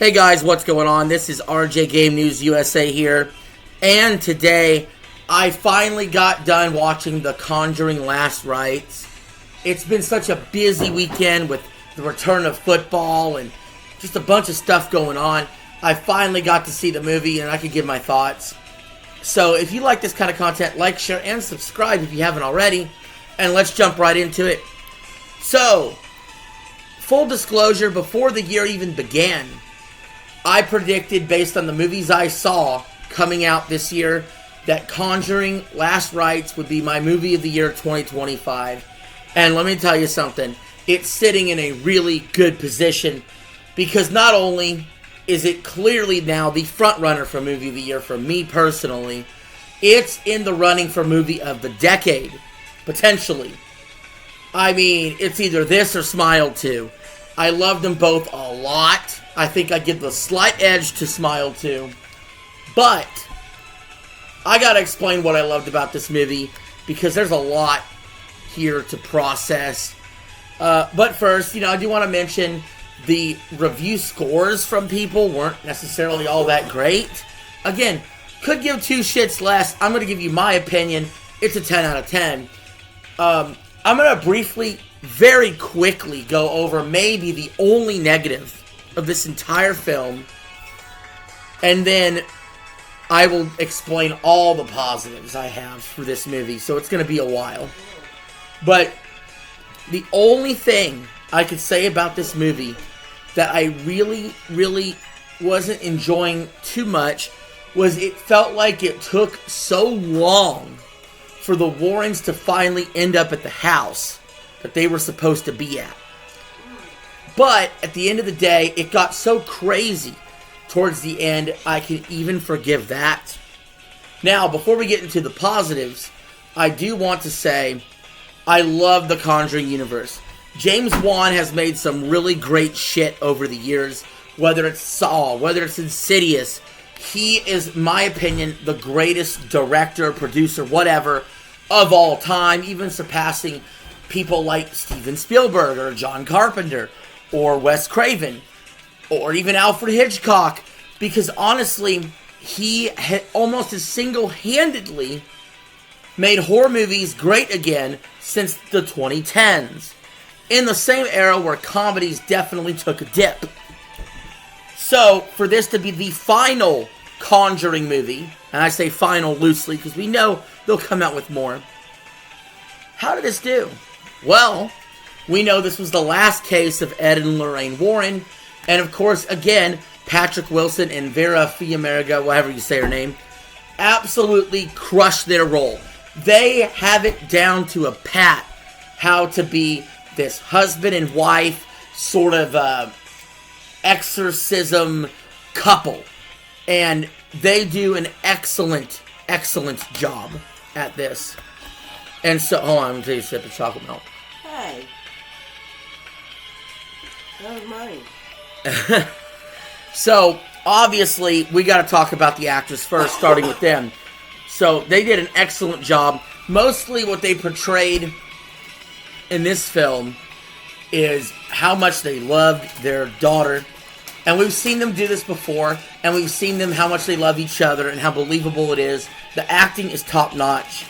Hey guys, what's going on? This is RJ Game News USA here, and today I finally got done watching the Conjuring Last Rites. It's been such a busy weekend with the return of football and just a bunch of stuff going on. I finally got to see the movie and I could give my thoughts. So if you like this kind of content, like, share, and subscribe if you haven't already, and let's jump right into it. So, full disclosure, before the year even began, I predicted, based on the movies I saw coming out this year, that Conjuring Last Rites would be my movie of the year 2025. And let me tell you something, it's sitting in a really good position, because not only is it clearly now the front runner for movie of the year for me personally, it's in the running for movie of the decade, potentially. I mean, it's either this or Smile 2. I love them both a lot. I think I give the slight edge to Smile 2. But I gotta explain what I loved about this movie, because there's a lot here to process. But first, I do want to mention the review scores from people weren't necessarily all that great. Again, could give two shits less. I'm going to give you my opinion. It's a 10 out of 10. I'm going to briefly, very quickly go over maybe the only negative of this entire film. And then I will explain all the positives I have for this movie. So it's going to be a while. But the only thing I could say about this movie that I really wasn't enjoying too much was it felt like it took so long for the Warrens to finally end up at the house that they were supposed to be at. But at the end of the day, it got so crazy towards the end, I can even forgive that. Now, before we get into the positives, I do want to say I love the Conjuring universe. James Wan has made some really great shit over the years, whether it's Saw, whether it's Insidious. He is, in my opinion, the greatest director, producer, whatever, of all time, even surpassing people like Steven Spielberg or John Carpenter or Wes Craven or even Alfred Hitchcock, because honestly, he had almost as single-handedly made horror movies great again since the 2010s. In the same era where comedies definitely took a dip. So, for this to be the final Conjuring movie, and I say final loosely because we know they'll come out with more. How did this do? Well, we know this was the last case of Ed and Lorraine Warren, and of course, again, Patrick Wilson and Vera Farmiga, whatever you say her name, absolutely crushed their role. They have it down to a pat how to be this husband and wife sort of exorcism couple. And they do an excellent job at this. And so, hold on, I'm going to take a sip of chocolate milk. Hey. That was mine. So, obviously, we got to talk about the actors first, starting with them. So, they did an excellent job. Mostly what they portrayed in this film is how much they loved their daughter. And we've seen them do this before, and we've seen them how much they love each other and how believable it is. The acting is top notch.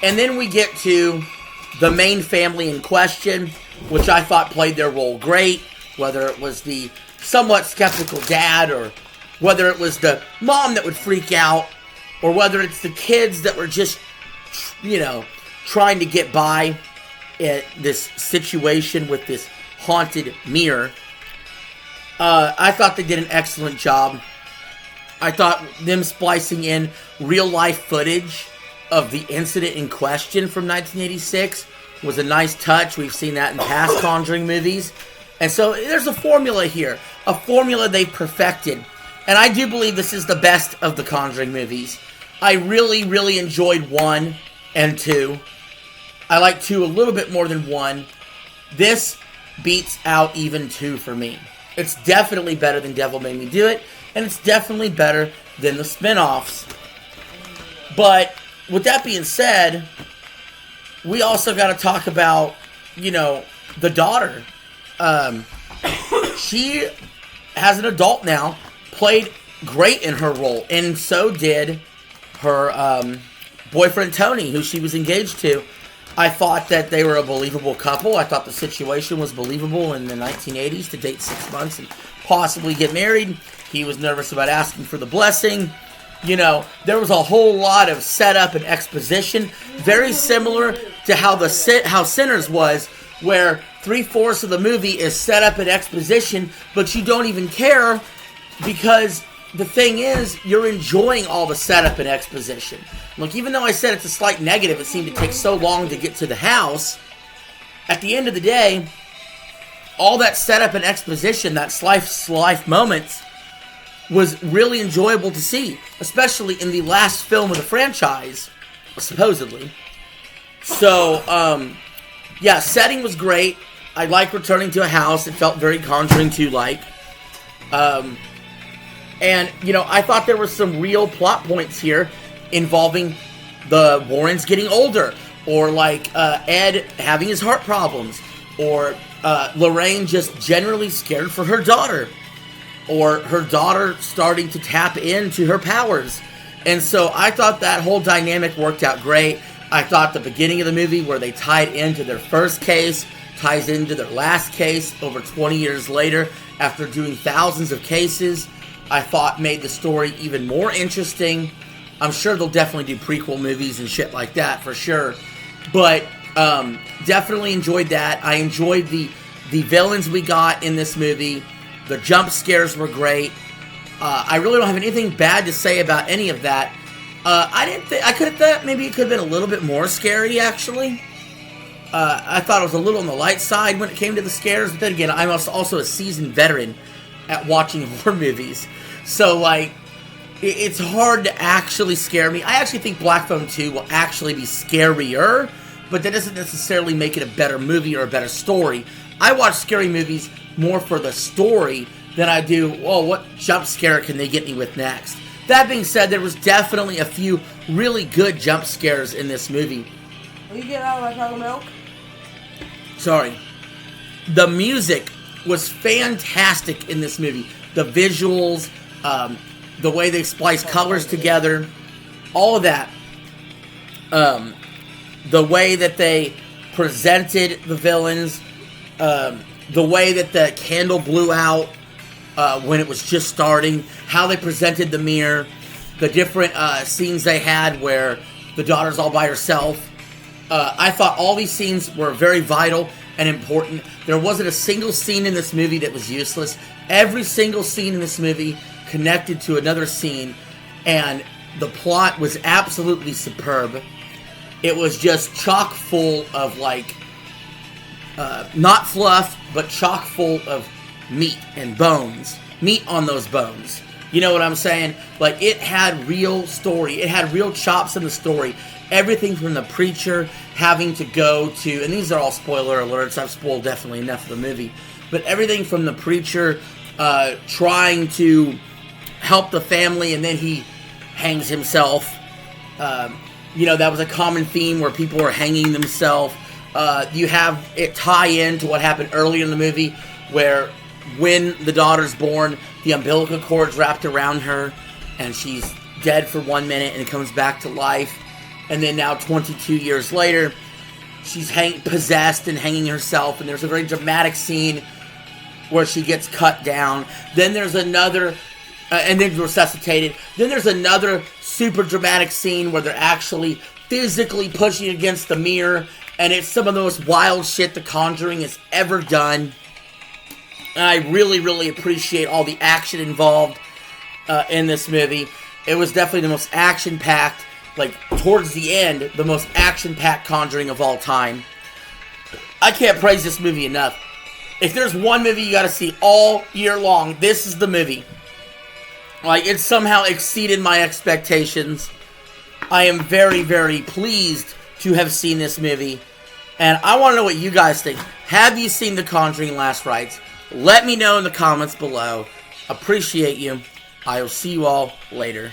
And then we get to the main family in question, which I thought played their role great, whether it was the somewhat skeptical dad, or whether it was the mom that would freak out, or whether it's the kids that were just, trying to get by at this situation with this haunted mirror. I thought they did an excellent job. I thought them splicing in real-life footage of the incident in question from 1986 was a nice touch. We've seen that in past Conjuring movies. And so there's a formula here. A formula they've perfected. And I do believe this is the best of the Conjuring movies. I really enjoyed 1 and 2. I like 2 a little bit more than 1. This beats out even 2 for me. It's definitely better than Devil Made Me Do It, and it's definitely better than the spin-offs. But with that being said, we also got to talk about, the daughter. She as an adult now, played great in her role, and so did her boyfriend Tony, who she was engaged to. I thought that they were a believable couple. I thought the situation was believable in the 1980s to date 6 months and possibly get married. He was nervous about asking for the blessing. You know, there was a whole lot of setup and exposition, very similar to how Sinners was, where 3/4 of the movie is setup and exposition, but you don't even care because the thing is, you're enjoying all the setup and exposition. Look, even though I said it's a slight negative, it seemed to take so long to get to the house, at the end of the day, all that setup and exposition, that slice moments, was really enjoyable to see, especially in the last film of the franchise, supposedly. So, yeah, setting was great. I like returning to a house. It felt very Conjuring 2-like. And, you know, I thought there were some real plot points here involving the Warrens getting older, or like Ed having his heart problems, or Lorraine just generally scared for her daughter, or her daughter starting to tap into her powers. And so I thought that whole dynamic worked out great. I thought the beginning of the movie where they tied into their first case ties into their last case over 20 years later after doing thousands of cases, I thought made the story even more interesting. I'm sure they'll definitely do prequel movies and shit like that for sure. But definitely enjoyed that. I enjoyed the villains we got in this movie. The jump scares were great. I really don't have anything bad to say about any of that. I could have thought maybe it could have been a little bit more scary, actually. I thought it was a little on the light side when it came to the scares. But then again, I'm also a seasoned veteran at watching horror movies. So, like, it's hard to actually scare me. I actually think Black Phone 2 will actually be scarier, but that doesn't necessarily make it a better movie or a better story. I watch scary movies more for the story than I do, well, what jump scare can they get me with next? That being said, there was definitely a few really good jump scares in this movie. Will you get out of my chocolate milk? Sorry. The music was fantastic in this movie. The visuals, the way they splice colors together, all of that. The way that they presented the villains, the way that the candle blew out when it was just starting, how they presented the mirror, the different scenes they had where the daughter's all by herself. I thought all these scenes were very vital and important. There wasn't a single scene in this movie that was useless. Every single scene in this movie connected to another scene, and the plot was absolutely superb. It was just chock full of, like, not fluff, but chock full of meat and bones. Meat on those bones. You know what I'm saying? Like, it had real story. It had real chops in the story. Everything from the preacher having to go to, and these are all spoiler alerts, I've spoiled definitely enough of the movie, but everything from the preacher trying to help the family and then he hangs himself. You know, that was a common theme where people were hanging themselves. You have it tie in to what happened earlier in the movie where when the daughter's born, the umbilical cord's wrapped around her and she's dead for 1 minute and comes back to life. And then now 22 years later, she's possessed and hanging herself. And there's a very dramatic scene where she gets cut down. Then there's another, and then resuscitated. Then there's another super dramatic scene where they're actually physically pushing against the mirror. And it's some of the most wild shit The Conjuring has ever done. And I really, really appreciate all the action involved in this movie. It was definitely the most action-packed, like, towards the end, the most action-packed Conjuring of all time. I can't praise this movie enough. If there's one movie you gotta see all year long, this is the movie. Like, it somehow exceeded my expectations. I am very, very pleased to have seen this movie. And I want to know what you guys think. Have you seen The Conjuring Last Rites? Let me know in the comments below. Appreciate you. I will see you all later.